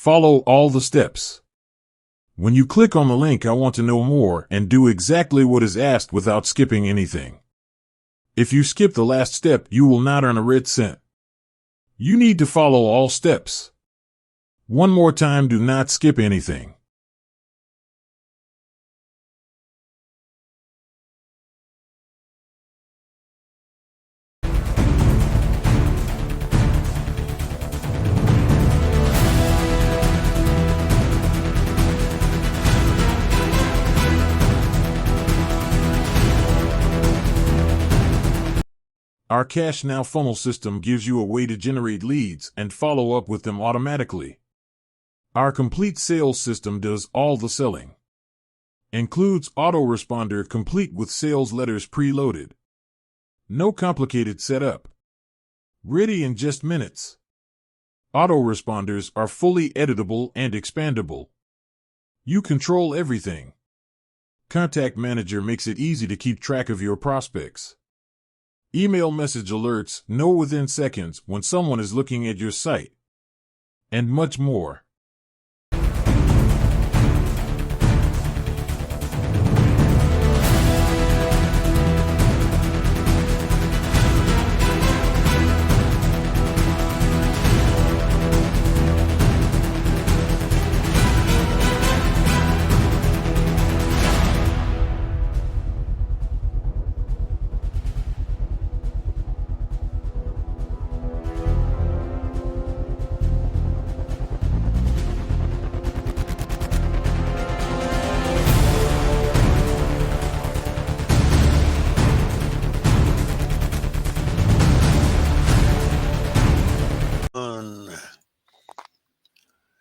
Follow all the steps. When you click on the link "I want to know more" and do exactly what is asked without skipping anything. If you skip the last step, you will not earn a red cent. You need to follow all steps. One more time, do not skip anything. Our Cash Now funnel system gives you a way to generate leads and follow up with them automatically. Our complete sales system does all the selling. Includes autoresponder complete with sales letters preloaded. No complicated setup. Ready in just minutes. Autoresponders are fully editable and expandable. You control everything. Contact Manager makes it easy to keep track of your prospects. Email message alerts know within seconds when someone is looking at your site. And much more.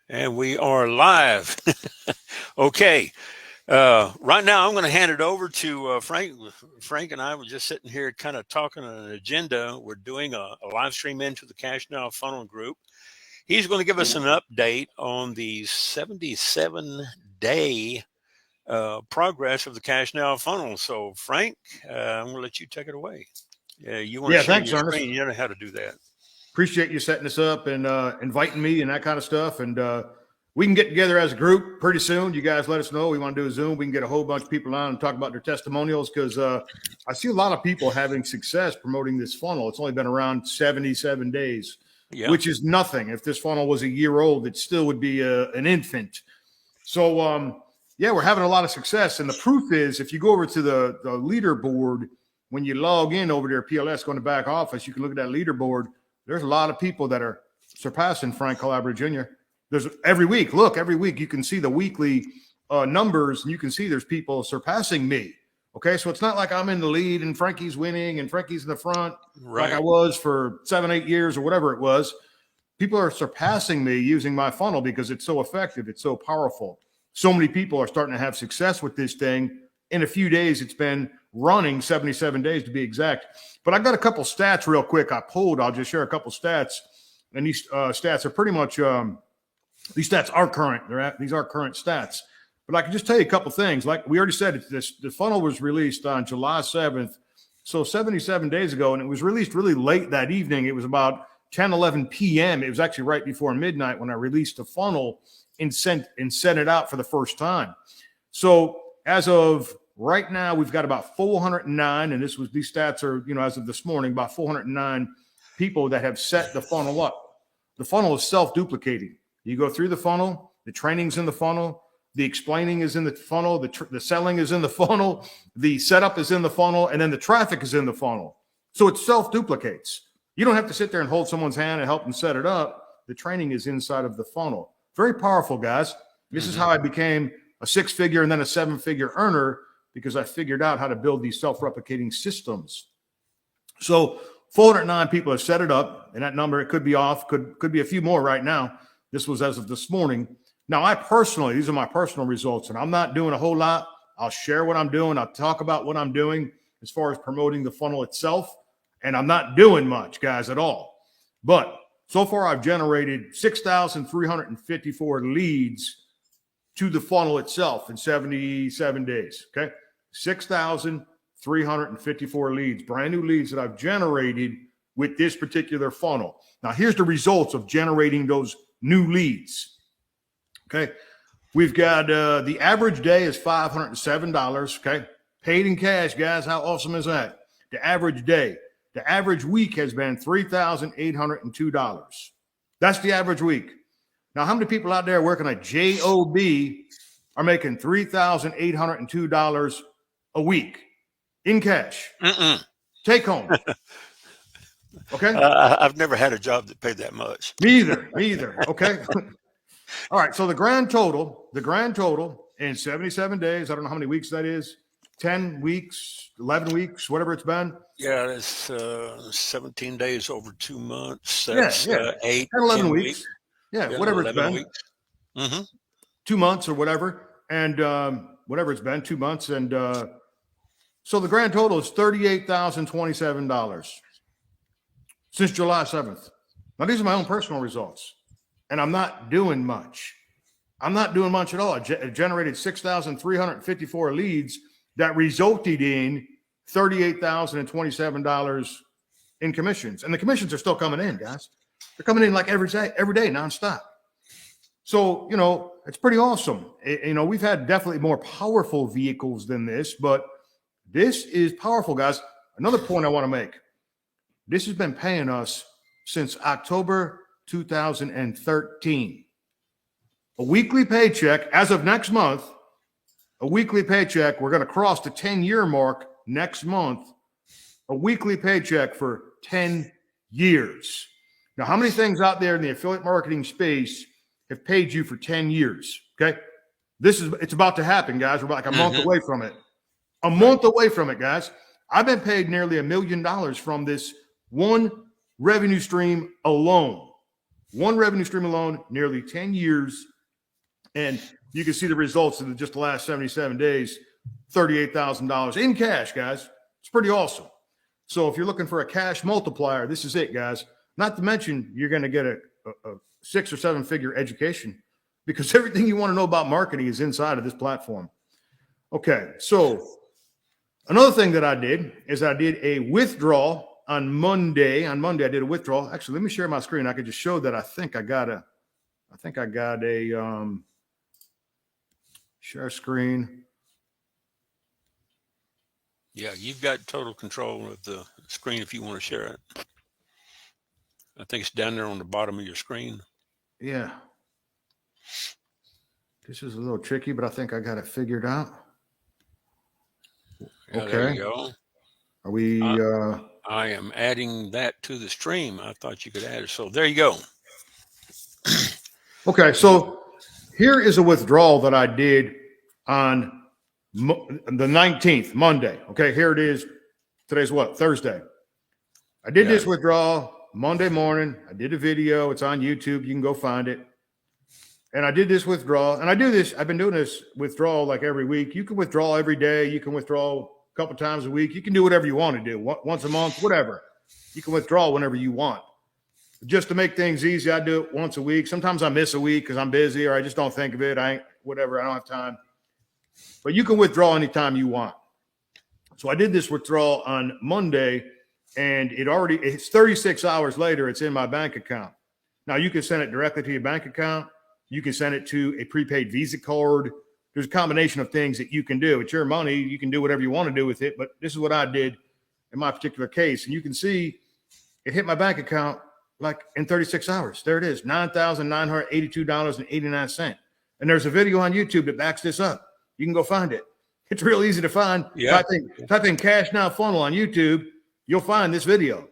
And we are live. Okay. Right now, I'm going to hand it over to Frank. Frank and I were just sitting here kind of talking on an agenda. We're doing a live stream into the Cash Now funnel group. He's going to give us an update on the 77-day progress of the Cash Now funnel. So, Frank, I'm going to let you take it away. You want to share your screen? You know how to do that. Appreciate you setting this up and inviting me and that kind of stuff. And we can get together as a group pretty soon. You guys let us know. We want to do a Zoom. We can get a whole bunch of people on and talk about their testimonials because I see a lot of people having success promoting this funnel. It's only been around 77 days, which is nothing. If this funnel was a year old, it still would be an infant. So, yeah, we're having a lot of success. And the proof is if you go over to the leaderboard, when you log in over there, PLS, go in the back office, you can look at that leaderboard. There's a lot of people that are surpassing Frank Calabro Jr. There's every week. Look, every week you can see the weekly numbers, and you can see there's people surpassing me. Okay, so it's not like I'm in the lead and Frankie's winning and Frankie's in the front like I was for 7-8 years or whatever it was. People are surpassing me using my funnel because it's so effective. It's so powerful. So many people are starting to have success with this thing. In a few days, it's been running 77 days to be exact. But I've got a couple stats real quick. I pulled. I'll just share a couple stats. And these stats are pretty much, these stats are current. These are current stats. But I can just tell you a couple things. Like we already said, the funnel was released on July 7th. So 77 days ago, and it was released really late that evening. It was about 10, 11 p.m. It was actually right before midnight when I released the funnel and sent it out for the first time. So as of right now, we've got about 409, and these stats are, as of this morning, about 409 people that have set the funnel up. The funnel is self-duplicating. You go through the funnel, the training's in the funnel, the explaining is in the funnel, the selling is in the funnel, the setup is in the funnel, and then the traffic is in the funnel. So it self-duplicates. You don't have to sit there and hold someone's hand and help them set it up. The training is inside of the funnel. Very powerful, guys. This is how I became a 6-figure and then a 7-figure earner, because I figured out how to build these self-replicating systems. So 409 people have set it up, and that number, it could be off, could be a few more right now. This was as of this morning. Now, these are my personal results, and I'm not doing a whole lot. I'll share what I'm doing. I'll talk about what I'm doing as far as promoting the funnel itself, and I'm not doing much, guys, at all. But so far, I've generated 6,354 leads to the funnel itself in 77 days, okay? 6,354 leads, brand new leads that I've generated with this particular funnel. Now, here's the results of generating those new leads. Okay. We've got the average day is $507. Okay. Paid in cash, guys. How awesome is that? The average day. The average week has been $3,802. That's the average week. Now, how many people out there working a job are making $3,802 a week in cash? Take home. Okay. I've never had a job that paid that much. Me either. Okay. All right. So the grand total in 77 days, I don't know how many weeks that is, 10 weeks, 11 weeks, whatever it's been. Yeah, it's 17 days over 2 months. That's 8, 10, 11 10 weeks. Yeah, whatever it's been. Mm-hmm. 2 months or whatever. And whatever it's been, 2 months. And so the grand total is $38,027 since July 7th. Now, these are my own personal results. And I'm not doing much. I'm not doing much at all. I generated 6,354 leads that resulted in $38,027 in commissions. And the commissions are still coming in, guys. They're coming in like every day, nonstop. So, it's pretty awesome. We've had definitely more powerful vehicles than this, but this is powerful, guys. Another point I want to make. This has been paying us since October 2013. A weekly paycheck as of next month, we're going to cross the 10-year mark next month, a weekly paycheck for 10 years. Now, how many things out there in the affiliate marketing space have paid you for 10 years? Okay. It's about to happen, guys. We're like a month away from it. A month away from it, guys. I've been paid nearly $1 million from this one revenue stream alone. Nearly 10 years. And you can see the results in just the last 77 days, $38,000 in cash, guys. It's pretty awesome. So if you're looking for a cash multiplier, this is it, guys. Not to mention you're going to get a 6 or 7 figure education because everything you want to know about marketing is inside of this platform. Okay, so another thing that I did is I did a withdrawal on Monday. On Monday, I did a withdrawal. Actually, let me share my screen. I could just show that I think I got a share screen. Yeah, you've got total control of the screen if you want to share it. I think it's down there on the bottom of your screen. Yeah. This is a little tricky, but I think I got it figured out. Yeah, okay. There you go. Are we? I am adding that to the stream. I thought you could add it. So there you go. Okay. So here is a withdrawal that I did on the 19th, Monday. Okay. Here it is. Today's what? Thursday. I did this withdrawal Monday morning. I did a video. It's on YouTube. You can go find it. And I did this withdrawal. And I do this. I've been doing this withdrawal like every week. You can withdraw every day. You can withdraw a couple times a week. You can do whatever you want to do. Once a month, whatever. You can withdraw whenever you want. Just to make things easy, I do it once a week. Sometimes I miss a week because I'm busy or I just don't think of it. I don't have time. But you can withdraw anytime you want. So I did this withdrawal on Monday, and it's 36 hours later, it's in my bank account. Now, you can send it directly to your bank account. You can send it to a prepaid Visa card. There's a combination of things that you can do. It's your money. You can do whatever you want to do with it. But this is what I did in my particular case. And you can see it hit my bank account like in 36 hours. There it is, $9,982.89. And there's a video on YouTube that backs this up. You can go find it. It's real easy to find. Yeah. Type in Cash Now Funnel on YouTube. You'll find this video.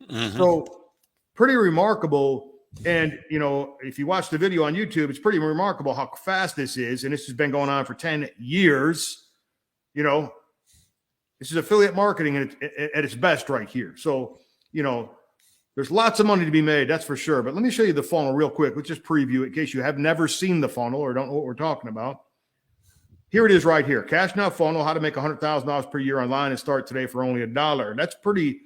Mm-hmm. So pretty remarkable. And, if you watch the video on YouTube, it's pretty remarkable how fast this is. And this has been going on for 10 years. This is affiliate marketing at its best right here. So, there's lots of money to be made. That's for sure. But let me show you the funnel real quick. Let's just preview it in case you have never seen the funnel or don't know what we're talking about. Here it is right here. Cash Now Funnel, how to make $100,000 per year online and start today for only $1. That's pretty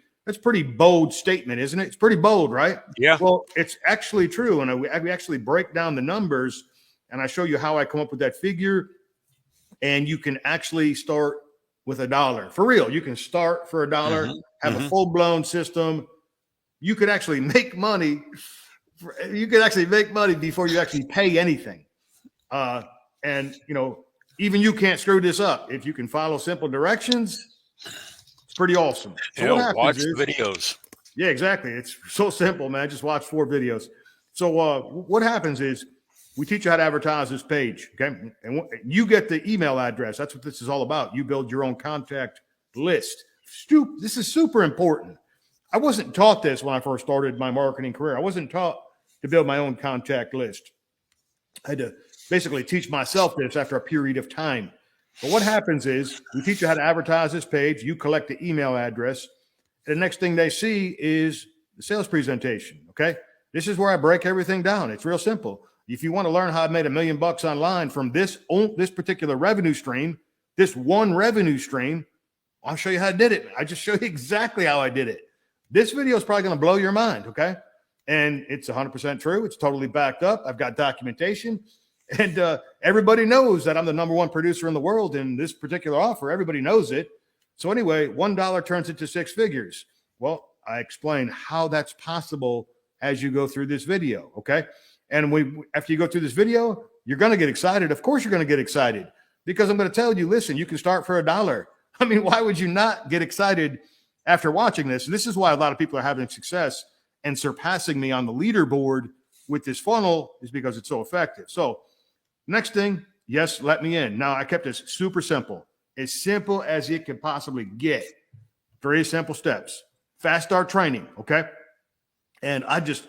bold statement, isn't it? It's pretty bold, right? Yeah. Well, it's actually true. And we actually break down the numbers and I show you how I come up with that figure. And you can actually start with $1. For real, you can start for $1, have a full-blown system. You could actually make money. You could actually make money before you actually pay anything. And, even you can't screw this up. If you can follow simple directions, it's pretty awesome. So what watch happens the videos. Yeah, exactly. It's so simple, man. Just watch 4 videos. So what happens is we teach you how to advertise this page, okay? And you get the email address. That's what this is all about. You build your own contact list. This is super important. I wasn't taught this when I first started my marketing career. I wasn't taught to build my own contact list. I had to basically teach myself this after a period of time. But what happens is we teach you how to advertise this page. You collect the email address. The next thing they see is the sales presentation, okay? This is where I break everything down. It's real simple. If you want to learn how I made $1 million online from this particular revenue stream, this one revenue stream, I'll show you how I did it. I just show you exactly how I did it. This video is probably going to blow your mind, okay? And it's 100% true. It's totally backed up. I've got documentation. And everybody knows that I'm the #1 producer in the world in this particular offer. Everybody knows it. So anyway, $1 turns into 6 figures. Well, I explain how that's possible as you go through this video, okay? And after you go through this video, you're going to get excited. Of course you're going to get excited because I'm going to tell you, listen, you can start for $1. I mean, why would you not get excited after watching this? And this is why a lot of people are having success and surpassing me on the leaderboard with this funnel is because it's so effective. So next thing, yes, let me in. Now, I kept this super simple as it can possibly get. 3 simple steps. Fast start training, okay? And I just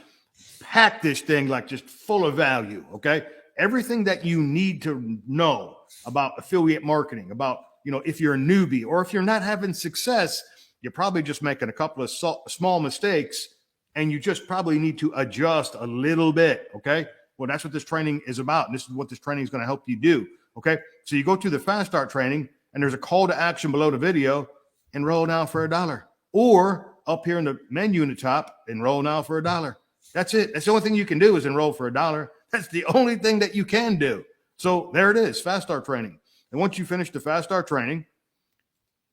packed this thing like just full of value, okay? Everything that you need to know about affiliate marketing, about, if you're a newbie or if you're not having success, you're probably just making a couple of small mistakes and you just probably need to adjust a little bit, okay? Well, that's what this training is about. And this is what this training is going to help you do, okay? So you go to the Fast Start training and there's a call to action below the video, enroll now for $1. Or up here in the menu in the top, enroll now for $1. That's it. That's the only thing you can do is enroll for $1. That's the only thing that you can do. So there it is, Fast Start training. And once you finish the Fast Start training,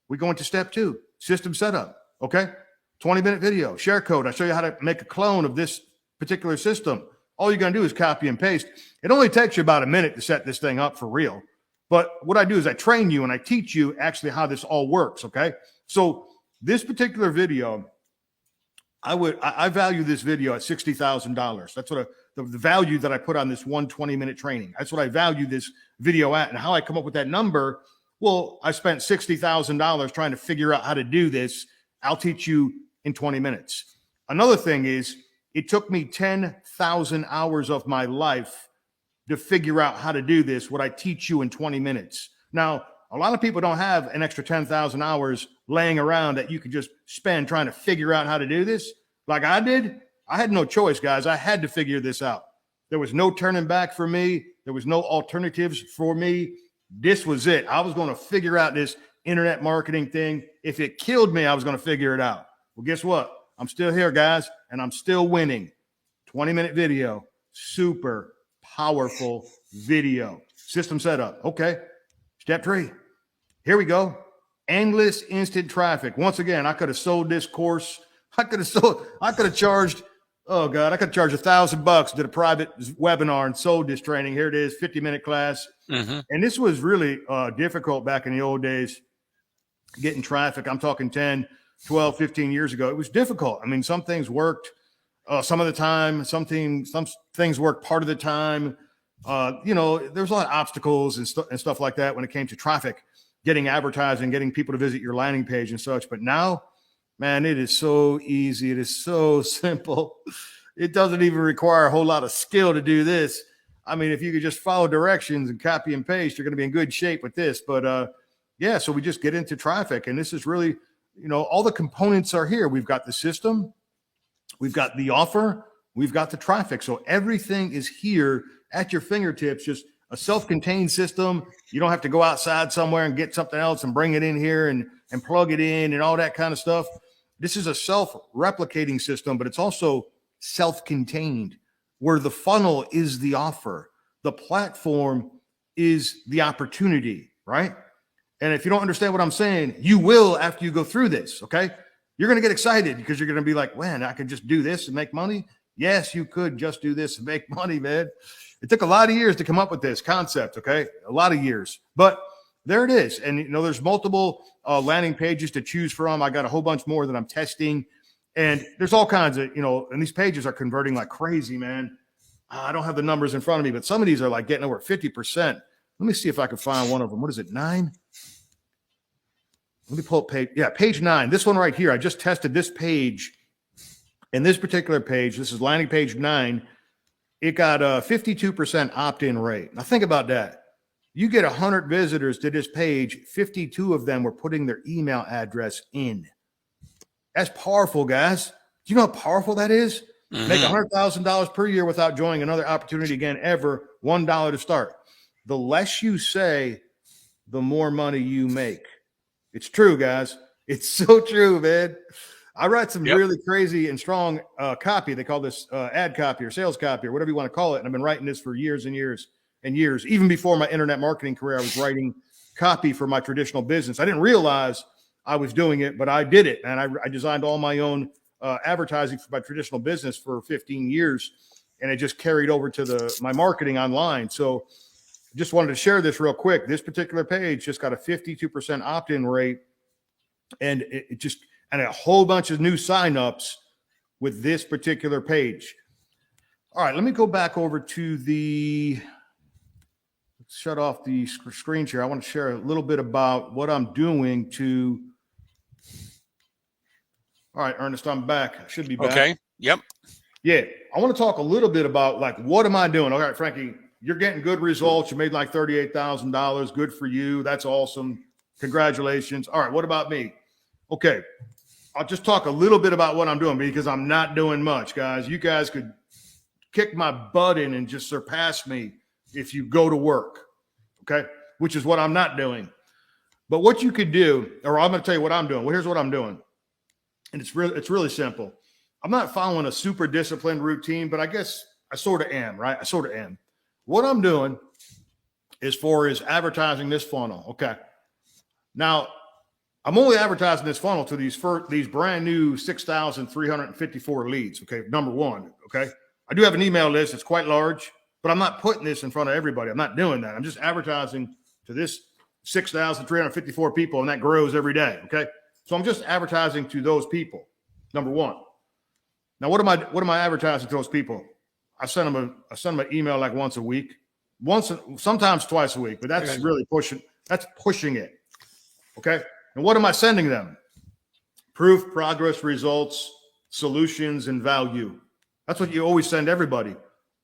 we go into step 2, system setup, okay? 20-minute video, share code. I show you how to make a clone of this particular system. All you're going to do is copy and paste. It only takes you about a minute to set this thing up for real. But what I do is I train you and I teach you actually how this all works, okay? So this particular video, I value this video at $60,000. That's what the value that I put on this 120-minute training. That's what I value this video at. And how I come up with that number, well, I spent $60,000 trying to figure out how to do this. I'll teach you in 20 minutes. Another thing is it took me 10,000 hours of my life to figure out how to do this, what I teach you in 20 minutes. Now, a lot of people don't have an extra 10,000 hours laying around that you could just spend trying to figure out how to do this. Like I did, I had no choice, guys. I had to figure this out. There was no turning back for me. There was no alternatives for me. This was it. I was going to figure out this internet marketing thing. If it killed me, I was going to figure it out. Well, guess what? I'm still here, guys, and I'm still winning. 20-minute video, super powerful video. System setup. Okay. Step 3. Here we go. Endless instant traffic. Once again, I could have sold this course. I could have charged, $1,000, did a private webinar and sold this training. Here it is, 50-minute class. Mm-hmm. And this was really difficult back in the old days, getting traffic. I'm talking 10, 12, 15 years ago. It was difficult. I mean, some things worked some of the time. Some things worked part of the time. There's a lot of obstacles and stuff like that when it came to traffic, getting advertising, getting people to visit your landing page and such. But now, man, it is so easy. It is so simple. It doesn't even require a whole lot of skill to do this. I mean, if you could just follow directions and copy and paste, you're going to be in good shape with this. But so we just get into traffic. And this is really, all the components are here. We've got the system. We've got the offer. We've got the traffic. So everything is here at your fingertips, just a self-contained system. You don't have to go outside somewhere and get something else and bring it in here and plug it in and all that kind of stuff. This is a self-replicating system, but it's also self-contained, where the funnel is the offer. The platform is the opportunity, right? And if you don't understand what I'm saying, you will after you go through this, okay? You're going to get excited because you're going to be like, man, I could just do this and make money. Yes, you could just do this and make money, man. It took a lot of years to come up with this concept, okay? A lot of years. But there it is. And, there's multiple landing pages to choose from. I got a whole bunch more that I'm testing. And there's all kinds of, and these pages are converting like crazy, man. I don't have the numbers in front of me, but some of these are like getting over 50%. Let me see if I can find one of them. What is it, 9? Let me pull up page 9. This one right here. I just tested this page. And this particular page, this is landing page 9. It got a 52% opt-in rate. Now think about that. You get 100 visitors to this page, 52 of them were putting their email address in. That's powerful, guys. Do you know how powerful that is? Mm-hmm. Make $100,000 per year without joining another opportunity again ever, $1 to start. The less you say, the more money you make. It's true, guys. It's so true, man. I write some really crazy and strong copy. They call this ad copy or sales copy or whatever you want to call it. And I've been writing this for years and years and years. Even before my internet marketing career, I was writing copy for my traditional business. I didn't realize I was doing it, but I did it. And I designed all my own advertising for my traditional business for 15 years. And it just carried over to my marketing online. So just wanted to share this real quick. This particular page just got a 52% opt-in rate. And and a whole bunch of new signups with this particular page. All right, let me go back over to let's shut off the screen share. I want to share a little bit about what I'm doing all right, Ernest, I'm back. I should be back. Okay, yep. Yeah, I want to talk a little bit about what am I doing? All right, Frankie, you're getting good results. You made like $38,000. Good for you. That's awesome. Congratulations. All right, what about me? Okay. I'll just talk a little bit about what I'm doing because I'm not doing much, guys. You guys could kick my butt in and just surpass me if you go to work, okay, which is what I'm not doing. But what you could do, or I'm going to tell you what I'm doing. Well, here's what I'm doing. And it's really simple. I'm not following a super disciplined routine, but I guess I sort of am, right? I sort of am. What I'm doing is advertising this funnel, okay? Now, I'm only advertising this funnel to these brand new 6,354 leads. Okay. Number one. Okay. I do have an email list. It's quite large, but I'm not putting this in front of everybody. I'm not doing that. I'm just advertising to this 6,354 people, and that grows every day. Okay. So I'm just advertising to those people. Number one. Now, what am I advertising to those people? I send them an email like once a week, sometimes twice a week, but that's really pushing. That's pushing it. Okay. And what am I sending them? Proof, progress, results, solutions, and value. That's what you always send everybody.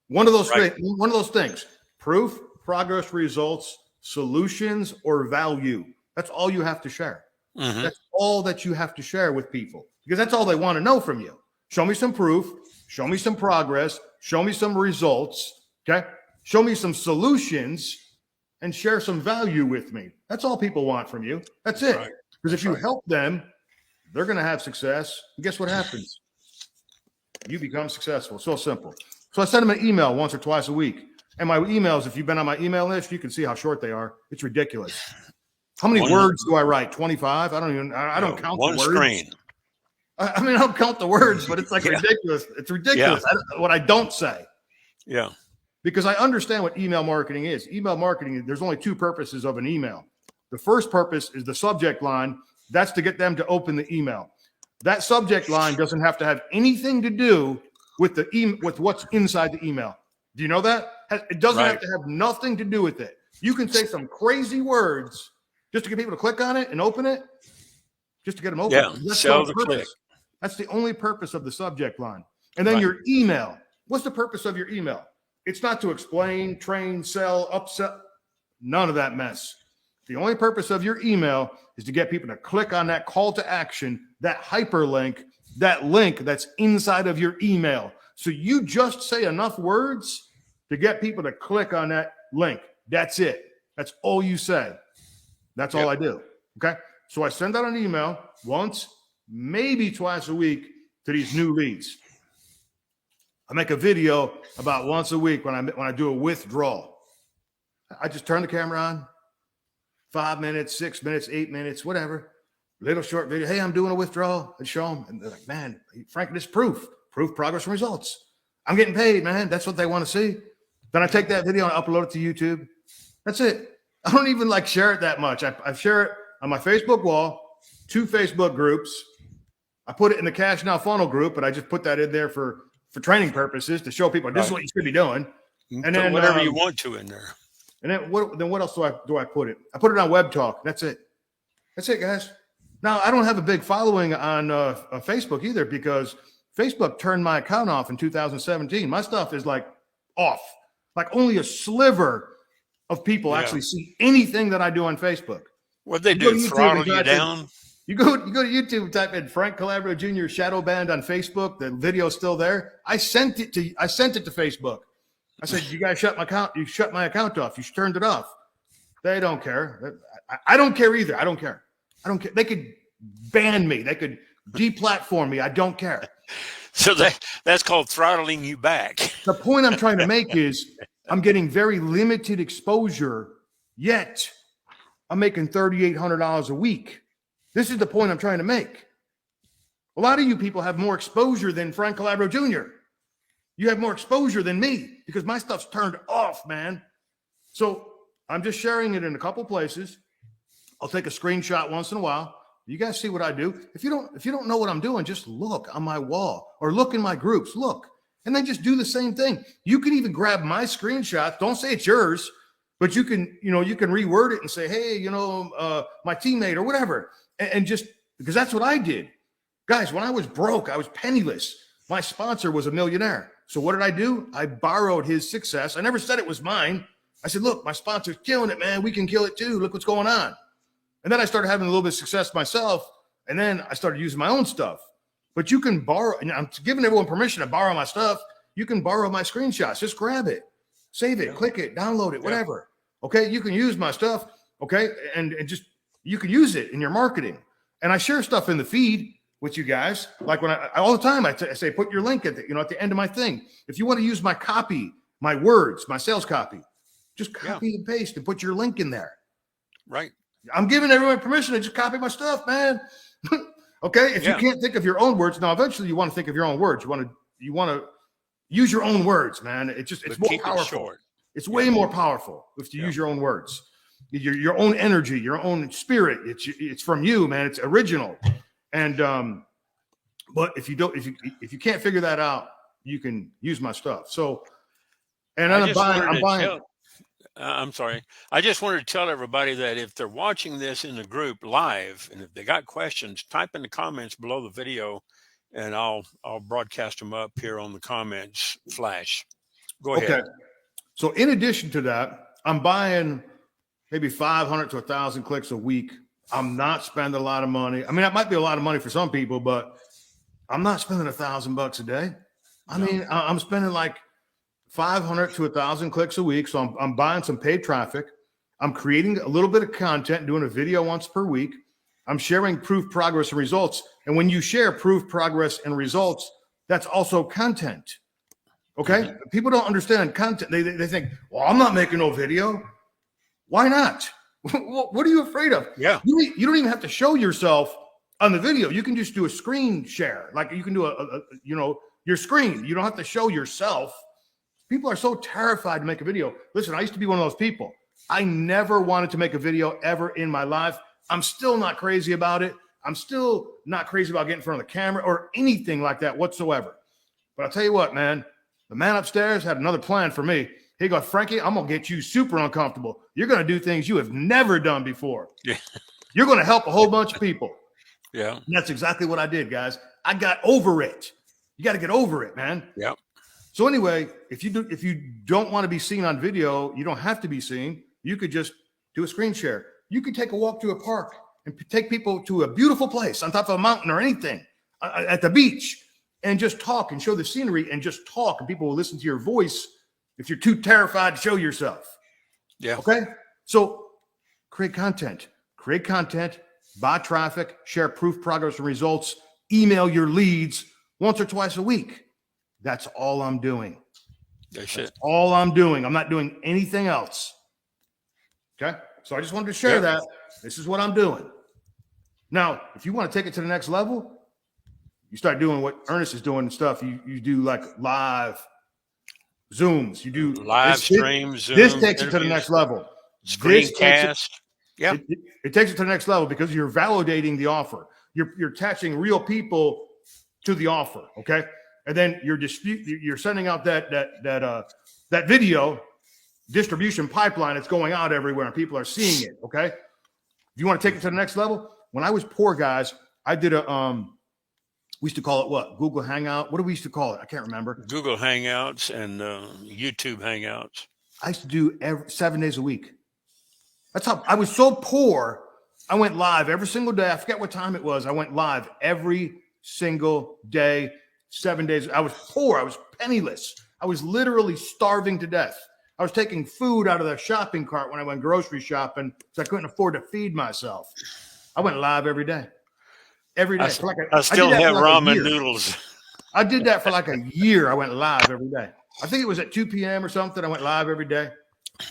One of those things. Proof, progress, results, solutions, or value. That's all you have to share. Mm-hmm. That's all that you have to share with people because that's all they want to know from you. Show me some proof. Show me some progress. Show me some results. Okay. Show me some solutions and share some value with me. That's all people want from you. That's it. Because if you help them, they're going to have success. And guess what happens? You become successful. So simple. So I send them an email once or twice a week. And my emails, if you've been on my email list, you can see how short they are. It's ridiculous. How many words do I write? 25? I don't count the words. One screen. I don't count the words, but it's like ridiculous. It's ridiculous what I don't say. Yeah. Because I understand what email marketing is. Email marketing, there's only two purposes of an email. The first purpose is the subject line. That's to get them to open the email. That subject line doesn't have to have anything to do with with what's inside the email. Do you know that? It doesn't have to have nothing to do with it. You can say some crazy words just to get people to click on it and open it, just to get them open. Yeah, sell the click. That's the only purpose of the subject line. And then your email. What's the purpose of your email? It's not to explain, train, sell, upsell, none of that mess. The only purpose of your email is to get people to click on that call to action, that hyperlink, that link that's inside of your email. So you just say enough words to get people to click on that link. That's it. That's all you say. That's all I do. Okay. So I send out an email once, maybe twice a week to these new leads. I make a video about once a week when I do a withdrawal. I just turn the camera on, 5 minutes, 6 minutes, 8 minutes, whatever. Little short video. Hey, I'm doing a withdrawal. And show them. And they're like, man, Frank, this proof, progress, and results. I'm getting paid, man. That's what they want to see. Then I take that video and upload it to YouTube. That's it. I don't even like share it that much. I share it on my Facebook wall, 2 Facebook groups. I put it in the Cash Now Funnel group, but I just put that in there for training purposes to show people this is what you should be doing. And then whatever you want to in there. And then what else do I put it? I put it on Web Talk. That's it. That's it, guys. Now I don't have a big following on Facebook either because Facebook turned my account off in 2017. My stuff is like off. Like only a sliver of people actually see anything that I do on Facebook. What they do? Throttle you down? You go to YouTube, type in Frank Calabro Jr. shadow banned on Facebook. The video's still there. I sent it to Facebook. I said, "You guys shut my account. You shut my account off. You turned it off." They don't care. I don't care either. I don't care. They could ban me. They could deplatform me. I don't care. So that's called throttling you back. The point I'm trying to make is I'm getting very limited exposure, yet I'm making $3,800 a week. This is the point I'm trying to make. A lot of you people have more exposure than Frank Calabro Jr. You have more exposure than me because my stuff's turned off, man. So I'm just sharing it in a couple places. I'll take a screenshot once in a while. You guys see what I do. If you don't know what I'm doing, just look on my wall or look in my groups. Look, and then just do the same thing. You can even grab my screenshots. Don't say it's yours, but you can reword it and say, hey, my teammate or whatever, and just because that's what I did, guys. When I was broke, I was penniless. My sponsor was a millionaire. So what did I do? I borrowed his success. I never said it was mine. I said, look, my sponsor's killing it, man. We can kill it too. Look what's going on. And then I started having a little bit of success myself. And then I started using my own stuff. But you can borrow, and I'm giving everyone permission to borrow my stuff. You can borrow my screenshots. Just grab it, save it, click it, download it, whatever. Okay, you can use my stuff. Okay, and just you can use it in your marketing. And I share stuff in the feed with you guys. Like when I all the time, I say, put your link at the end of my thing. If you want to use my copy, my words, my sales copy, just copy and paste and put your link in there. Right. I'm giving everyone permission to just copy my stuff, man. Okay. If you can't think of your own words, now eventually you want to think of your own words. You want to use your own words, man. It's more powerful. It's way more powerful if you use your own words, your own energy, your own spirit. It's from you, man. It's original. And but if you can't figure that out, you can use my stuff. So, and I'm buying. I'm sorry. I just wanted to tell everybody that if they're watching this in the group live, and if they got questions, type in the comments below the video, and I'll broadcast them up here on the comments flash. Go ahead. Okay. So in addition to that, I'm buying maybe 500 to 1,000 clicks a week. I'm not spending a lot of money. I mean, that might be a lot of money for some people, but I'm not spending $1,000 a day. I mean, I'm spending like 500 to 1,000 clicks a week. So I'm buying some paid traffic. I'm creating a little bit of content, doing a video once per week. I'm sharing proof, progress, and results. And when you share proof, progress, and results, that's also content. Okay? Mm-hmm. People don't understand content. They think, well, I'm not making no video. Why not? What are you afraid of? Yeah. You don't even have to show yourself on the video. You can just do a screen share. Like you can do your screen. You don't have to show yourself. People are so terrified to make a video. Listen, I used to be one of those people. I never wanted to make a video ever in my life. I'm still not crazy about it. I'm still not crazy about getting in front of the camera or anything like that whatsoever. But I'll tell you what, man, the man upstairs had another plan for me. He goes, Frankie, I'm going to get you super uncomfortable. You're going to do things you have never done before. Yeah. You're going to help a whole bunch of people. Yeah. And that's exactly what I did, guys. I got over it. You got to get over it, man. Yeah. So anyway, if you don't want to be seen on video, you don't have to be seen. You could just do a screen share. You could take a walk to a park and take people to a beautiful place on top of a mountain or anything at the beach and just talk and show the scenery and just talk, and people will listen to your voice if you're too terrified to show yourself. Yeah. Okay. So create content, buy traffic, share proof, progress, and results, email your leads once or twice a week. That's all I'm doing. That's all I'm doing. I'm not doing anything else. Okay. So I just wanted to share that. This is what I'm doing. Now, if you want to take it to the next level, you start doing what Ernest is doing and stuff. You do like live Zooms. You do live streams, Zoom, this takes it to the interviews, next level. screencast. Yeah. It takes it to the next level because you're validating the offer. You're attaching real people to the offer. Okay. And then you're sending out that video distribution pipeline that's going out everywhere and people are seeing it. Okay. If you want to take it to the next level, when I was poor, guys, I did we used to call it what? Google Hangout. What do we used to call it? I can't remember. Google Hangouts and YouTube Hangouts. I used to do 7 days a week. That's how I was so poor. I went live every single day. I forget what time it was. I went live every single day, 7 days. I was poor. I was penniless. I was literally starving to death. I was taking food out of the shopping cart when I went grocery shopping because I couldn't afford to feed myself. I went live every day. Every day. I still have ramen noodles. I did that for like a year. I went live every day. I think it was at 2 p.m. or something. I went live every day.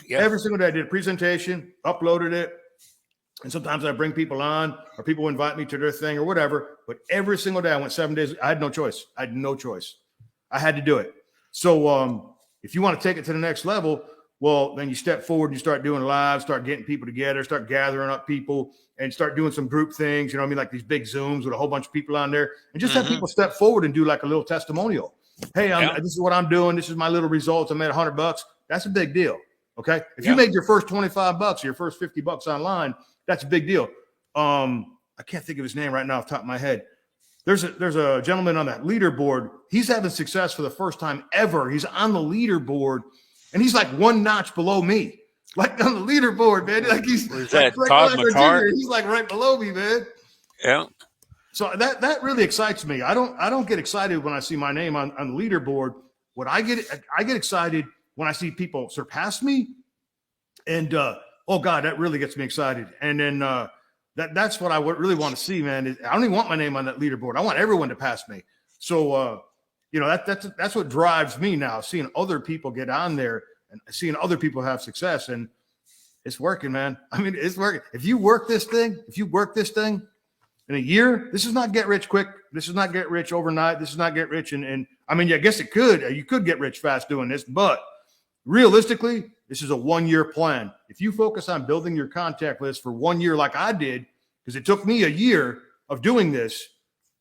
Yeah. Every single day I did a presentation, uploaded it. And sometimes I bring people on or people invite me to their thing or whatever. But every single day I went 7 days. I had no choice. I had to do it. So if you want to take it to the next level, well, then you step forward and you start doing live, start getting people together, start gathering up people and start doing some group things. You know what I mean? Like these big Zooms with a whole bunch of people on there and just have people step forward and do like a little testimonial. Hey, this is what I'm doing. This is my little results. I made $100. That's a big deal. Okay. If you made your first $25 or your first $50 online, that's a big deal. I can't think of his name right now off the top of my head. There's a gentleman on that leaderboard. He's having success for the first time ever. He's on the leaderboard and he's like one notch below me, like on the leaderboard, man. Like he's like Todd McCart? He's like right below me, man. Yeah. So that really excites me. I don't get excited when I see my name on the leaderboard. What I get excited when I see people surpass me, and oh God, that really gets me excited. And then that's what I really want to see, man. I don't even want my name on that leaderboard. I want everyone to pass me. So that's what drives me now, seeing other people get on there and seeing other people have success, and it's working, man. I mean, it's working. If you work this thing in a year, this is not get rich quick. This is not get rich overnight. This is not get rich. And I mean, I guess you could get rich fast doing this, but realistically, this is a 1 year plan. If you focus on building your contact list for 1 year, like I did, because it took me a year of doing this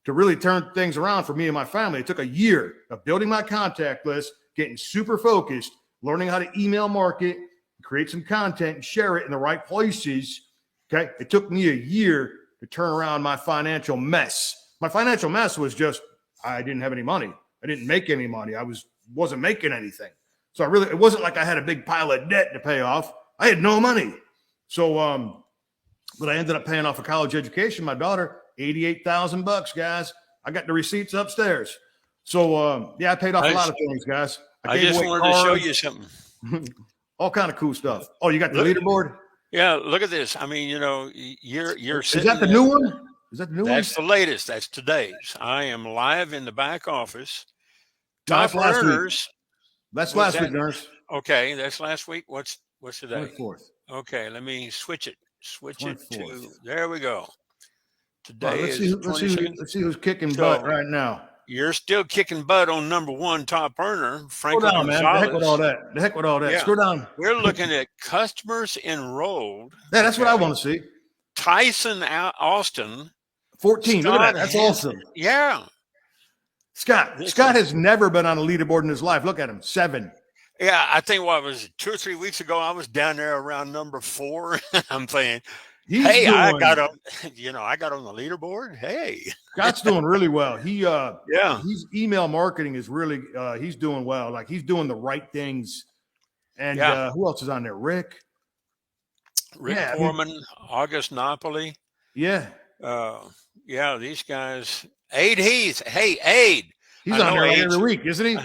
to really turn things around for me and my family. It took a year of building my contact list, getting super focused, learning how to email market, create some content and share it in the right places. Okay. It took me a year to turn around my financial mess. My financial mess was just, I didn't have any money. I didn't make any money. I wasn't making anything. So it wasn't like I had a big pile of debt to pay off. I had no money. So, but I ended up paying off a college education. My daughter, $88,000, guys. I got the receipts upstairs. So, I paid off a lot of things, guys. I just wanted to show you something. All kind of cool stuff. Oh, you got the leaderboard? Yeah, look at this. I mean, you're Is that the new one? Is that the new one? That's the latest. That's today's. I am live in the back office. Top earners. That's last week, Nurse. Okay, that's last week. What's today? 24th. Okay, let me switch it. Switch 24th. It to there we go. Today let's see who's kicking butt right now. You're still kicking butt on number one top earner, Franklin Go down, man. The heck with all that. Yeah. Scroll down. We're looking at customers enrolled. Yeah, that's what I want to see. Tyson Austin. 14. Look at that. That's awesome. Yeah. Scott has never been on a leaderboard in his life. Look at him. 7. Yeah, I think what was it, 2 or 3 weeks ago, I was down there around number 4. I'm saying, I got on the leaderboard. Hey, Scott's doing really well. He's email marketing is really he's doing well. Like he's doing the right things. And who else is on there? Rick Foreman, August Napoli. Yeah. These guys. Aid Heath. Hey, Aid. He's on there like every week, isn't he?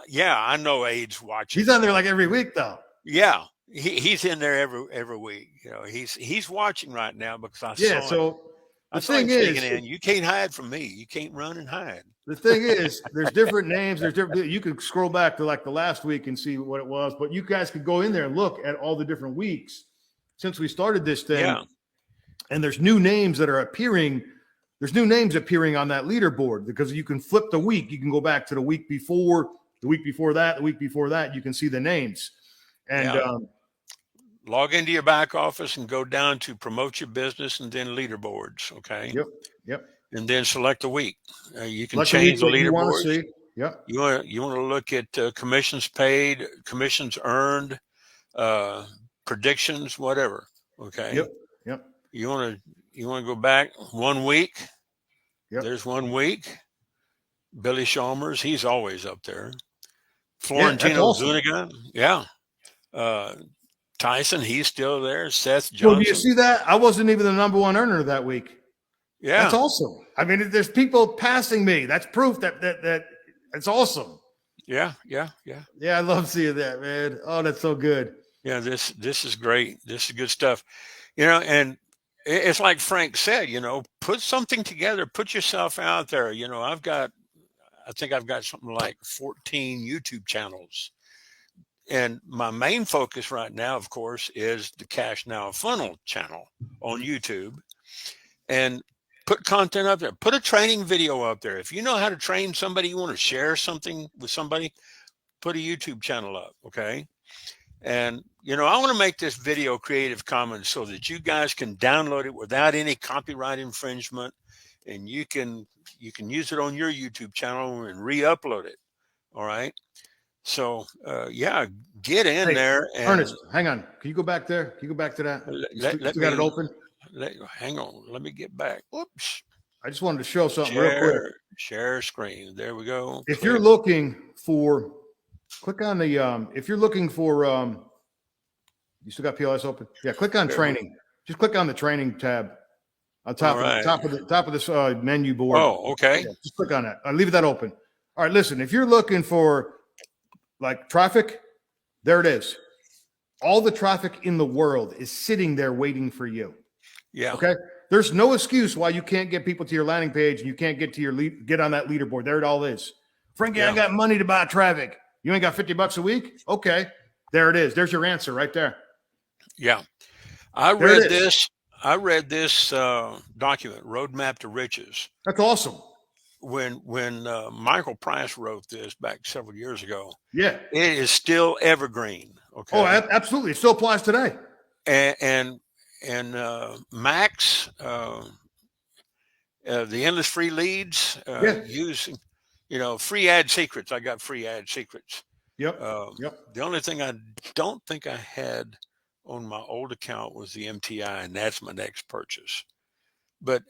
Yeah, I know Aid's watching. He's on there like every week, though. Yeah, he's in there every week. You know, he's watching right now because I saw him. So the thing is, you can't hide from me. You can't run and hide. The thing is, there's different names. You could scroll back to like the last week and see what it was, but you guys could go in there and look at all the different weeks since we started this thing. Yeah. And there's new names that are appearing. There's new names appearing on that leaderboard because you can flip the week. You can go back to the week before the week before that, the week before that, you can see the names. And log into your back office and go down to promote your business and then leaderboards. Okay. Yep. And then select the week. You can Select the change week the that you want to leaderboards. see. Yep. You want to look at commissions paid, commissions earned, predictions, whatever. Okay. Yep. You want to go back 1 week. Yep. There's 1 week. Billy Chalmers, he's always up there. That's Florentino awesome. Zuniga, yeah. Tyson, he's still there. Seth So Johnson. do you see that? I wasn't even the number one earner that week. Yeah. That's awesome. I mean, there's people passing me. That's proof that it's awesome. Yeah. Yeah, I love seeing that, man. Oh, that's so good. Yeah, this is great. This is good stuff. And it's like Frank said, put something together, put yourself out there. I think I've got something like 14 YouTube channels. And my main focus right now, of course, is the Cash Now Funnel channel on YouTube. And put content up there. Put a training video up there. If you know how to train somebody, you want to share something with somebody, put a YouTube channel up, okay? And, I want to make this video Creative Commons so that you guys can download it without any copyright infringement, and you can use it on your YouTube channel and re-upload it, all right? So, get in there. And Ernest, hang on. Can you go back there? Can you go back to that? You got it open? Hang on. Let me get back. Whoops. I just wanted to show something real quick. Share screen. There we go. If you're looking for, click on the, if you're looking for, you still got PLS open? Yeah, click on training. Just click on the training tab on top of this menu board. Oh, okay. Yeah, just click on that. Leave that open. All right, listen, if you're looking for like traffic, there it is. All the traffic in the world is sitting there waiting for you. Yeah. Okay. There's no excuse why you can't get people to your landing page and you can't get to your get on that leaderboard. There it all is. Frankie, I got money to buy traffic. You ain't got $50 a week? Okay. There it is. There's your answer right there. Yeah. I read this document, Roadmap to Riches. That's awesome. When Michael Price wrote this back several years ago, yeah, it is still evergreen. Okay. Oh, absolutely. It still applies today. And Max, the endless free leads, using, free ad secrets. I got free ad secrets. Yep. The only thing I don't think I had on my old account was the MTI, and that's my next purchase. But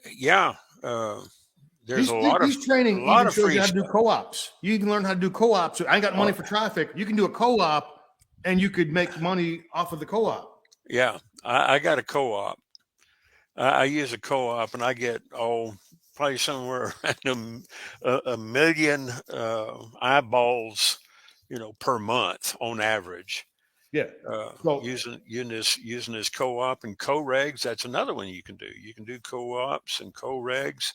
there's a lot of training. A lot of shows free you how to do stuff. co-ops. You can learn how to do co-ops. I ain't got money for traffic. You can do a co-op, and you could make money off of the co-op. Yeah, I got a co-op. I use a co-op, and I get probably somewhere around a million eyeballs, per month on average. Yeah. Using this co-op and co-regs. That's another one you can do. You can do co-ops and co-regs.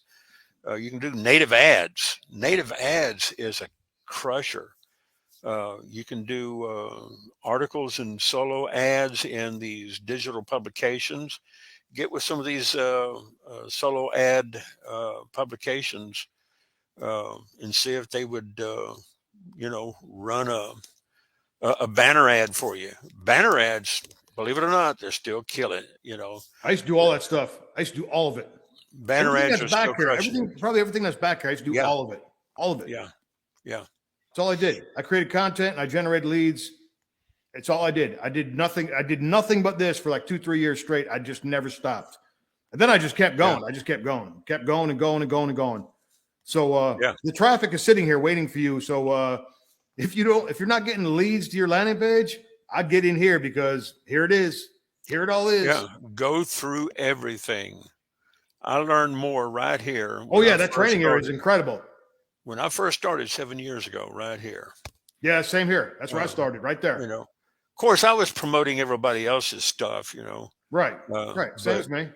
You can do native ads. Native ads is a crusher. You can do articles and solo ads in these digital publications. Get with some of these solo ad publications and see if they would, run a banner ad for you. Banner ads, believe it or not, they're still killing it. I used to do all that stuff. I used to do all of it. Banner ads are still crushing. Everything that's back here, I used to do all of it. All of it. Yeah. That's all I did. I created content and I generated leads. It's all I did. I did nothing but this for like 2-3 years straight. I just never stopped. And then I just kept going. I just kept going and going. So the traffic is sitting here waiting for you. So if you're not getting leads to your landing page, I'd get in here because here it is. Here it all is. Yeah. Go through everything. I learned more right here. Oh yeah, that training area is incredible. When I first started 7 years ago, right here. Yeah, same here. That's where I started, right there. Of course, I was promoting everybody else's stuff. Right. Same as me.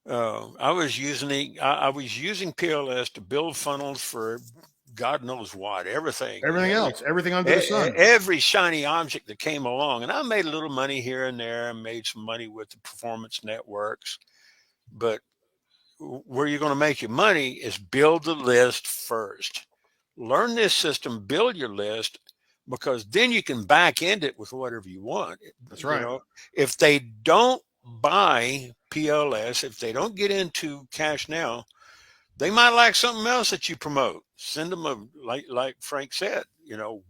I was using PLS to build funnels for God knows what, everything else, everything under the sun, every shiny object that came along. And I made a little money here and there. I made some money with the performance networks, but where you're going to make your money is build the list first. learn this system, build your list, because then you can back end it with whatever you want. That's You right. know, if they don't buy PLS, if they don't get into Cash Now, they might like something else that you promote. Send them a, like Frank said,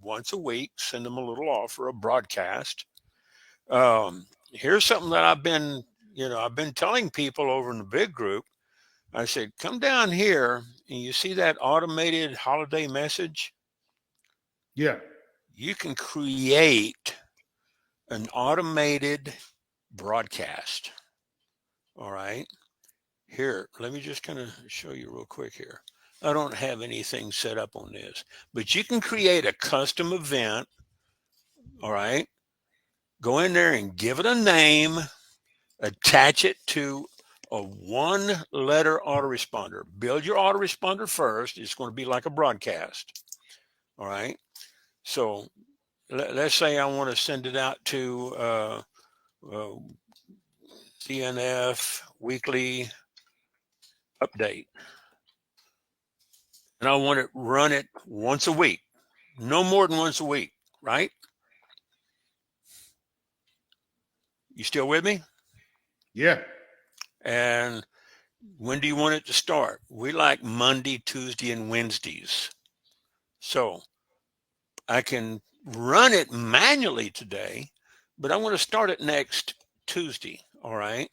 once a week, send them a little offer, a broadcast. Here's something that I've been telling people over in the big group. I said, come down here and you see that automated holiday message? Yeah. You can create an automated broadcast. All right. Here, let me just kind of show you real quick here. I don't have anything set up on this, but you can create a custom event. All right. Go in there and give it a name, attach it to a 1-letter autoresponder. Build your autoresponder first. It's going to be like a broadcast. All right. So let's say I want to send it out to CNF weekly update. And I want to run it once a week, no more than once a week, right? You still with me? Yeah. And when do you want it to start? We like Monday, Tuesday, and Wednesdays. So I can run it manually today, but I want to start it next Tuesday. All right.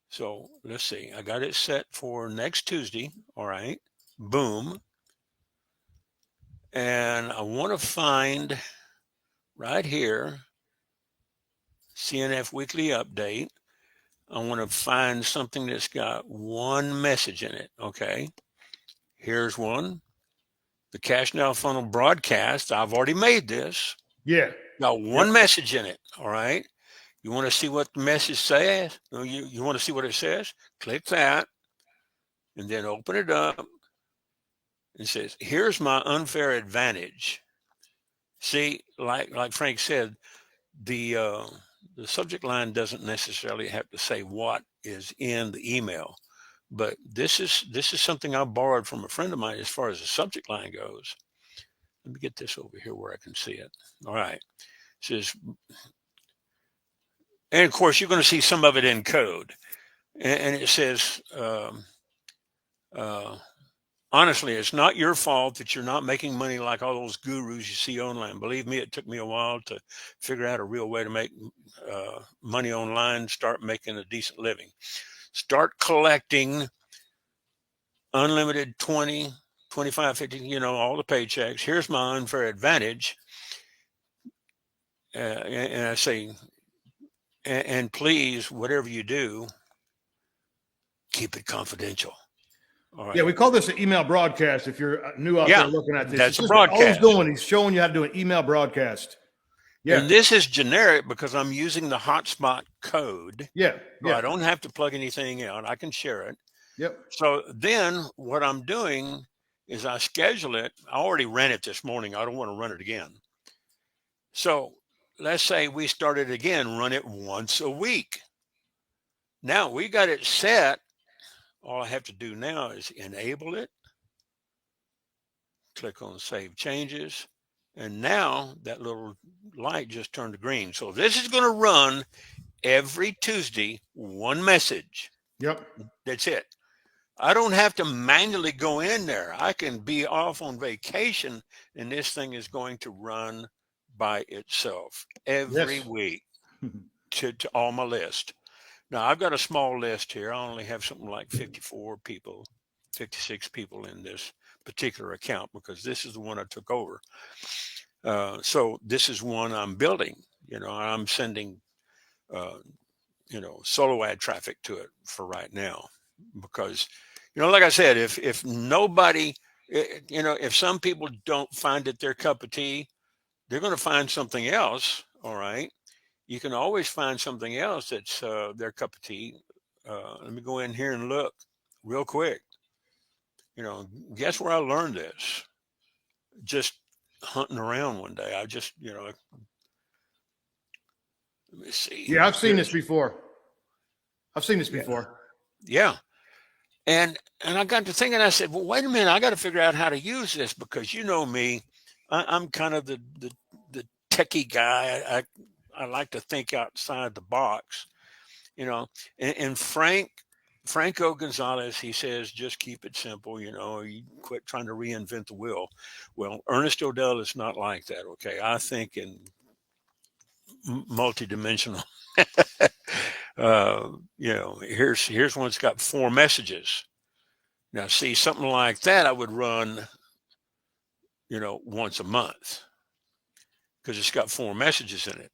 So let's see. I got it set for next Tuesday. All right. Boom. And I want to find right here, CNF weekly update. I want to find something that's got one message in it. Okay. Here's one. The Cash Now Funnel broadcast. I've already made this. Yeah. Got one message in it. All right. You want to see what the message says? You want to see what it says? Click that and then open it up. It says, here's my unfair advantage. See, like Frank said, the subject line doesn't necessarily have to say what is in the email, but this is something I borrowed from a friend of mine as far as the subject line goes. Let me get this over here where I can see it. All right. It says, and of course, you're going to see some of it in code. And it says, honestly, it's not your fault that you're not making money like all those gurus you see online. Believe me, it took me a while to figure out a real way to make money online, start making a decent living. Start collecting unlimited 20, 25, 50, all the paychecks. Here's my unfair advantage. And I say, and please, whatever you do, keep it confidential. All right. Yeah, we call this an email broadcast. If you're new out there looking at this, that's it's a broadcast. All he's doing, he's showing you how to do an email broadcast. Yeah. And this is generic because I'm using the hotspot code. Yeah. So I don't have to plug anything out. I can share it. Yep. So then what I'm doing is I schedule it. I already ran it this morning. I don't want to run it again. So let's say we start it again, run it once a week. Now we got it set. All I have to do now is enable it. Click on Save Changes. And now that little light just turned to green. So this is going to run every Tuesday, one message. Yep. That's it. I don't have to manually go in there. I can be off on vacation and this thing is going to run by itself every week to all my list. Now I've got a small list here. I only have something like 54 people, 56 people in this particular account because this is the one I took over. So this is one I'm building. I'm sending, solo ad traffic to it for right now because, like I said, if nobody, if some people don't find it their cup of tea, they're going to find something else. All right. You can always find something else that's their cup of tea. Let me go in here and look real quick. Guess where I learned this? Just hunting around one day. I just, let me see. Yeah, I've seen this before. Yeah. And I got to thinking, I said, well, wait a minute, I got to figure out how to use this, because you know me, I'm kind of the techie guy. I like to think outside the box, you know. And Franco Gonzalez, he says, just keep it simple, you know, you quit trying to reinvent the wheel. Well, Ernest Odell is not like that. Okay. I think in multidimensional, you know, here's one that's got 4 messages. Now, see, something like that I would run, you know, once a month, because it's got 4 messages in it.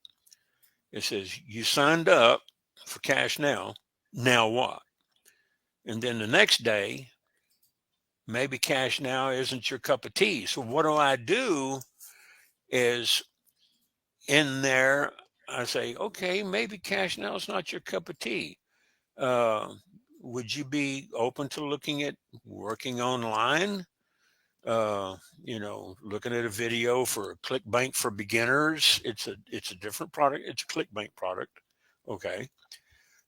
It says, you signed up for Cash Now. Now what? And then the next day, maybe Cash Now isn't your cup of tea. So what do I do is, in there, I say, okay, maybe Cash Now is not your cup of tea. Uh, would you be open to looking at working online? You know, looking at a video for ClickBank for beginners. It's a different product. It's a ClickBank product. Okay.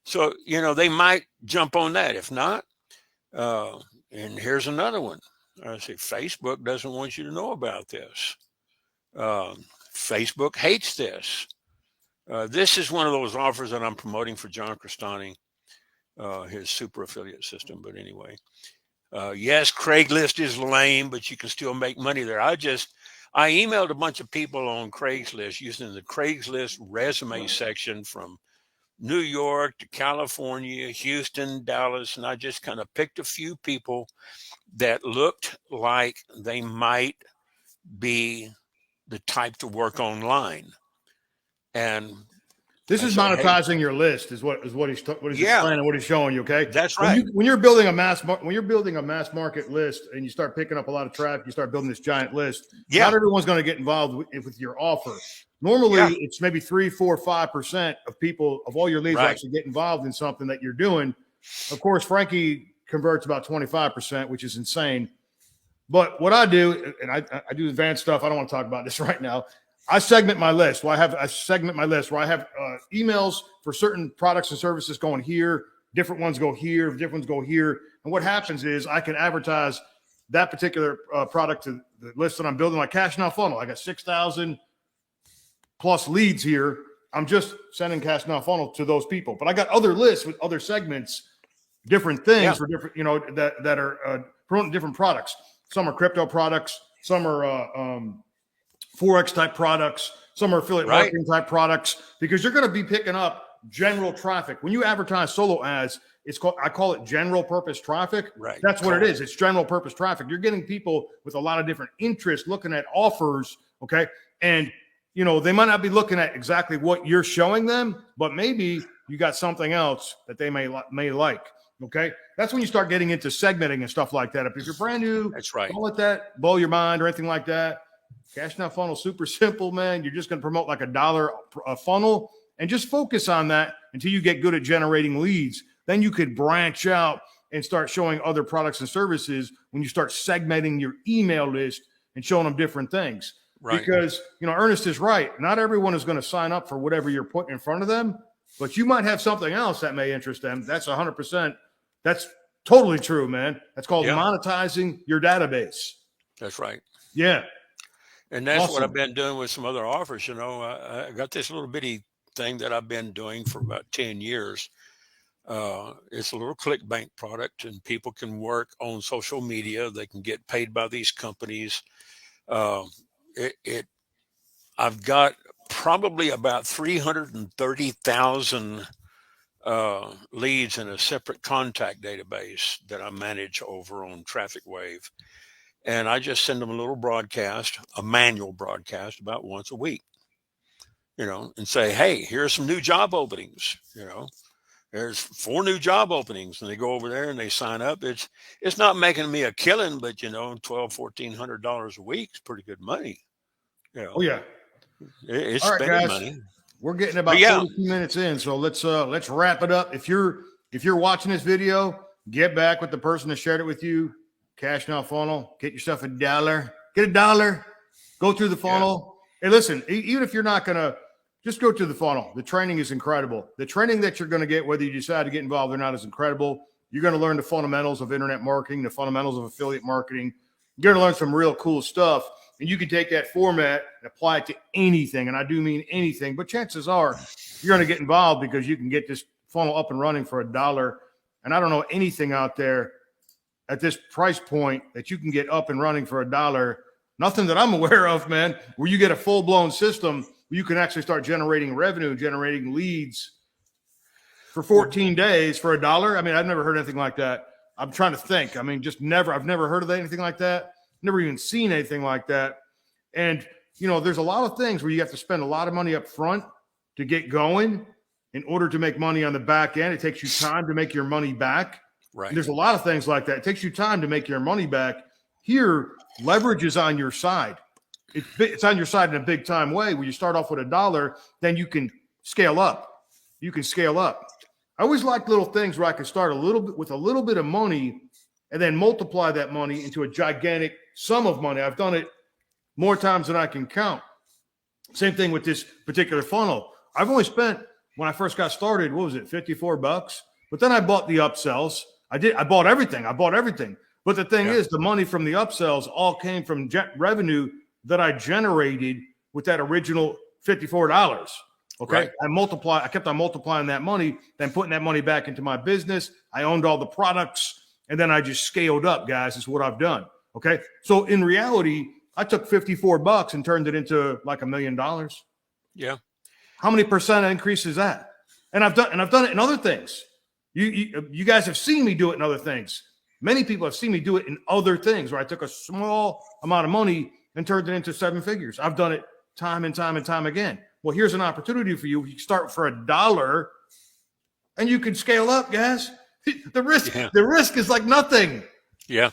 So, you know, they might jump on that. If not, and here's another one. I say, Facebook doesn't want you to know about this. Facebook hates this. This is one of those offers that I'm promoting for John Crestani, his super affiliate system. But anyway, yes, Craigslist is lame, but you can still make money there. I emailed a bunch of people on Craigslist using the Craigslist resume section from New York to California, Houston, Dallas, and I just kind of picked a few people that looked like they might be the type to work online. And this is monetizing your list, is what he's explaining, what he's showing you. Okay, that's right. When you're building a mass market list, and you start picking up a lot of traffic, you start building this giant list. Yeah. Not everyone's going to get involved with your offer. Normally, it's maybe 3, 4, 5% of people of all your leads actually get involved in something that you're doing. Of course, Frankie converts about 25%, which is insane. But what I do, and I do advanced stuff. I don't want to talk about this right now. I segment my list. I segment my list where I have emails for certain products and services going here. Different ones go here. Different ones go here. And what happens is I can advertise that particular product to the list that I'm building, like Cash Now funnel. I got 6,000 plus leads here. I'm just sending Cash Now funnel to those people. But I got other lists with other segments, different things for different, you know, that are promoting different products. Some are crypto products. Some are Forex type products. Some are affiliate marketing type products, because you're going to be picking up general traffic. When you advertise solo ads, I call it general purpose traffic. Right. That's what it is. It's general purpose traffic. You're getting people with a lot of different interests looking at offers. Okay. And, you know, they might not be looking at exactly what you're showing them, but maybe you got something else that they may like. Okay. That's when you start getting into segmenting and stuff like that. If you're brand new, that's right. Don't let that blow your mind or anything like that. Cash Now funnel, super simple, man. You're just going to promote like $1 a funnel and just focus on that until you get good at generating leads. Then you could branch out and start showing other products and services when you start segmenting your email list and showing them different things. Right. Because, you know, Ernest is right. Not everyone is going to sign up for whatever you're putting in front of them, but you might have something else that may interest them. That's 100%. That's totally true, man. That's called monetizing your database. That's right. Yeah. And that's what I've been doing with some other offers. You know, I got this little bitty thing that I've been doing for about 10 years. It's a little ClickBank product, and people can work on social media. They can get paid by these companies. I've got probably about 330,000 leads in a separate contact database that I manage over on Traffic Wave. And I just send them a little broadcast, a manual broadcast about once a week, you know, and say, hey, here's some new job openings. You know, there's 4 new job openings, and they go over there and they sign up. It's not making me a killing, but, you know, $1,200-$1,400 a week is pretty good money. You know, oh yeah, it's all right, spending guys. money. We're getting about 42 minutes in, so let's wrap it up. If you're watching this video, get back with the person that shared it with you. Cash Now funnel, get yourself $1. Get $1. Go through the funnel. Yeah. Hey, listen, even if you're not going to, just go through the funnel. The training is incredible. The training that you're going to get, whether you decide to get involved or not, is incredible. You're going to learn the fundamentals of internet marketing, the fundamentals of affiliate marketing. You're going to learn some real cool stuff. And you can take that format and apply it to anything. And I do mean anything, but chances are you're going to get involved because you can get this funnel up and running for $1. And I don't know anything out there at this price point that you can get up and running for $1. Nothing that I'm aware of, man, where you get a full-blown system where you can actually start generating revenue, generating leads for 14 days for $1. I mean, I've never heard anything like that. I'm trying to think. I mean, just never. I've never heard of anything like that. Never even seen anything like that. And, you know, there's a lot of things where you have to spend a lot of money up front to get going in order to make money on the back end. It takes you time to make your money back. Right. And there's a lot of things like that. It takes you time to make your money back. Here, leverage is on your side. It's on your side in a big time way. Where you start off with $1, then you can scale up. You can scale up. I always like little things where I can start a little bit with a little bit of money and then multiply that money into a gigantic sum of money. I've done it more times than I can count. Same thing with this particular funnel. I've only spent, when I first got started, what was it, $54? But then I bought the upsells. I bought everything. But the thing is, the money from the upsells all came from revenue that I generated with that original $54. Okay. Right. I kept on multiplying that money, then putting that money back into my business. I owned all the products, and then I just scaled up, guys. Is what I've done. Okay. So in reality, I took $54 and turned it into like $1 million. Yeah. How many percent increase is that? And I've done it in other things. You guys have seen me do it in other things. Many people have seen me do it in other things where I took a small amount of money and turned it into 7 figures. I've done it time and time and time again. Well, here's an opportunity for you. You start for $1 and you can scale up, guys. The risk is like nothing. Yeah.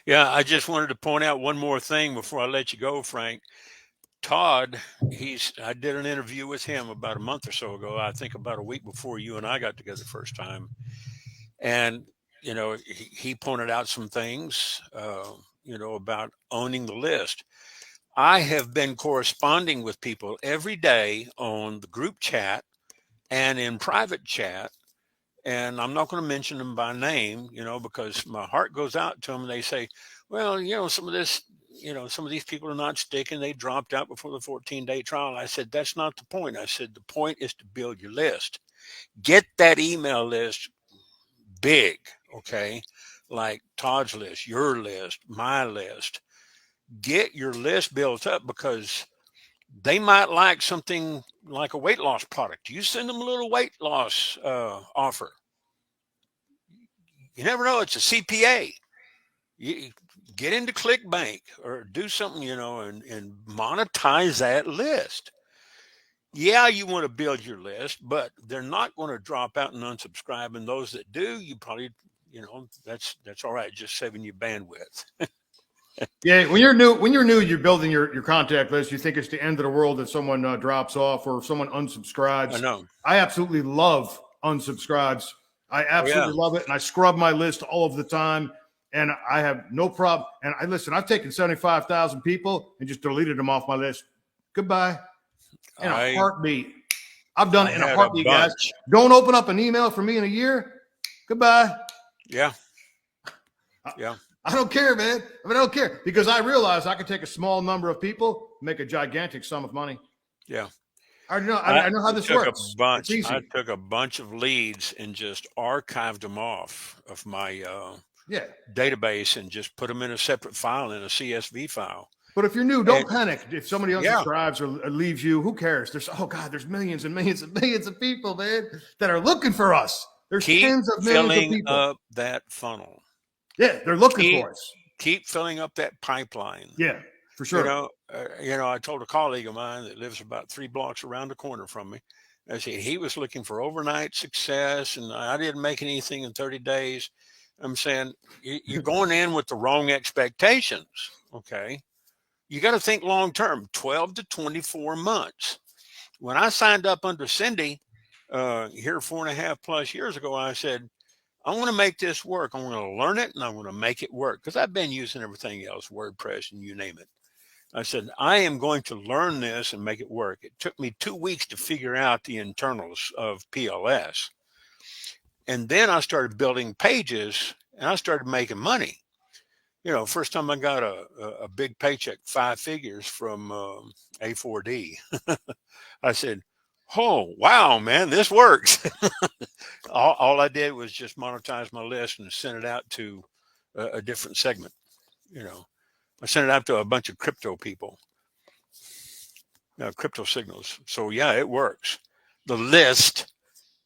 Yeah. I just wanted to point out one more thing before I let you go, Frank. Todd, I did an interview with him about a month or so ago. I think about a week before you and I got together the first time. And, you know, he pointed out some things, you know, about owning the list. I have been corresponding with people every day on the group chat and in private chat. And I'm not going to mention them by name, you know, because my heart goes out to them and they say, well, you know, some of these people are not sticking. They dropped out before the 14-day trial. I said, that's not the point. I said, the point is to build your list. Get that email list big, okay? Like Todd's list, your list, my list. Get your list built up because they might like something like a weight loss product. You send them a little weight loss offer. You never know. It's a CPA. You get into ClickBank or do something, you know, and monetize that list. Yeah, you want to build your list, but they're not going to drop out and unsubscribe. And those that do, you probably, you know, that's all right. Just saving you bandwidth. Yeah, when you're new, you're building your contact list. You think it's the end of the world if someone drops off or if someone unsubscribes. I know. I absolutely love unsubscribes. I absolutely love it, and I scrub my list all of the time, and I have no problem. And I've taken 75,000 people and just deleted them off my list. Goodbye. In a heartbeat. I've done it in a heartbeat, guys. Don't open up an email from me in a year. Goodbye. Yeah. Yeah. I don't care, man. I don't care because I realize I can take a small number of people, make a gigantic sum of money. Yeah. I know how this works. I took a bunch of leads and just archived them off of my database and just put them in a separate file in a CSV file. But if you're new, don't panic. If somebody unsubscribes or leaves you, who cares? There's millions and millions and millions of people, man, that are looking for us. There's tens of millions of people. Keep filling up that funnel. Yeah, they're looking for us. Keep filling up that pipeline. Yeah, for sure. You know, I told a colleague of mine that lives about 3 blocks around the corner from me. I said he was looking for overnight success, and I didn't make anything in 30 days. I'm saying you're going in with the wrong expectations. Okay, you got to think long term, 12 to 24 months. When I signed up under Cindy here 4.5+ years ago, I said, I want to make this work. I'm going to learn it and I'm going to make it work because I've been using everything else, WordPress and you name it. I said, I am going to learn this and make it work. It took me 2 weeks to figure out the internals of PLS. And then I started building pages and I started making money. You know, first time I got a big paycheck, 5 figures from A4D. I said, "Oh, wow, man, this works." All I did was just monetize my list and send it out to a different segment. You know, I sent it out to a bunch of crypto people, crypto signals. So yeah, it works. The list,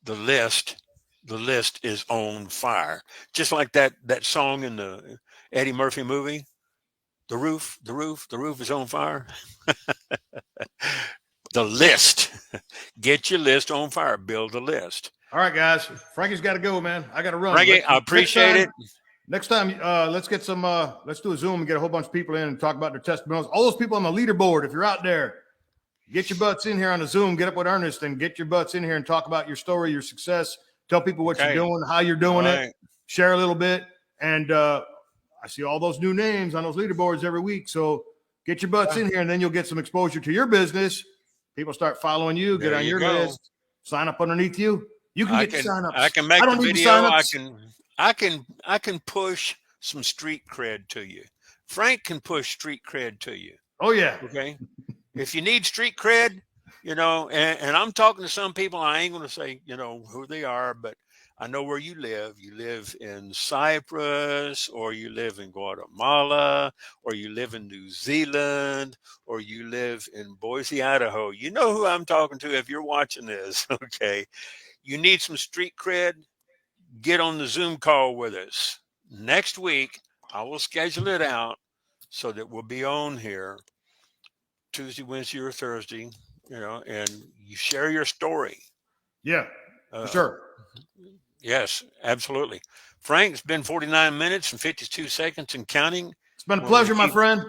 the list, the list is on fire. Just like that song in the Eddie Murphy movie, the roof is on fire. The list. Get your list on fire. Build a list. All right, guys. Frankie's got to go, man. I got to run. Frankie, I appreciate it. Next time, let's get some. Let's do a Zoom and get a whole bunch of people in and talk about their testimonials. All those people on the leaderboard, if you're out there, get your butts in here on a Zoom. Get up with Ernest and get your butts in here and talk about your story, your success. Tell people what you're doing, how you're doing it. Share a little bit. And I see all those new names on those leaderboards every week. So get your butts in here, and then you'll get some exposure to your business. People start following you. Get on your list. Sign up underneath you. You can get sign-ups. I can make the video. I can push some street cred to you. Frank can push street cred to you. Oh yeah. Okay. If you need street cred, you know, and I'm talking to some people, I ain't going to say, you know, who they are, but I know where you live. You live in Cyprus, or you live in Guatemala, or you live in New Zealand, or you live in Boise, Idaho. You know who I'm talking to if you're watching this. Okay. You need some street cred, get on the Zoom call with us. Next week, I will schedule it out so that we'll be on here Tuesday, Wednesday, or Thursday, you know, and you share your story. Yeah, for sure. Yes, absolutely. Frank, it's been 49 minutes and 52 seconds and counting. It's been a pleasure, my friend.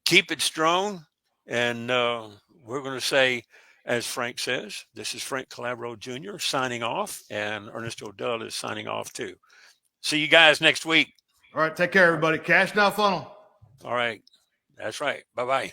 Keep it strong. And we're going to say, as Frank says, this is Frank Calabro Jr. signing off, and Ernest Odell is signing off too. See you guys next week. All right. Take care, everybody. Cash Now Funnel. All right. That's right. Bye-bye.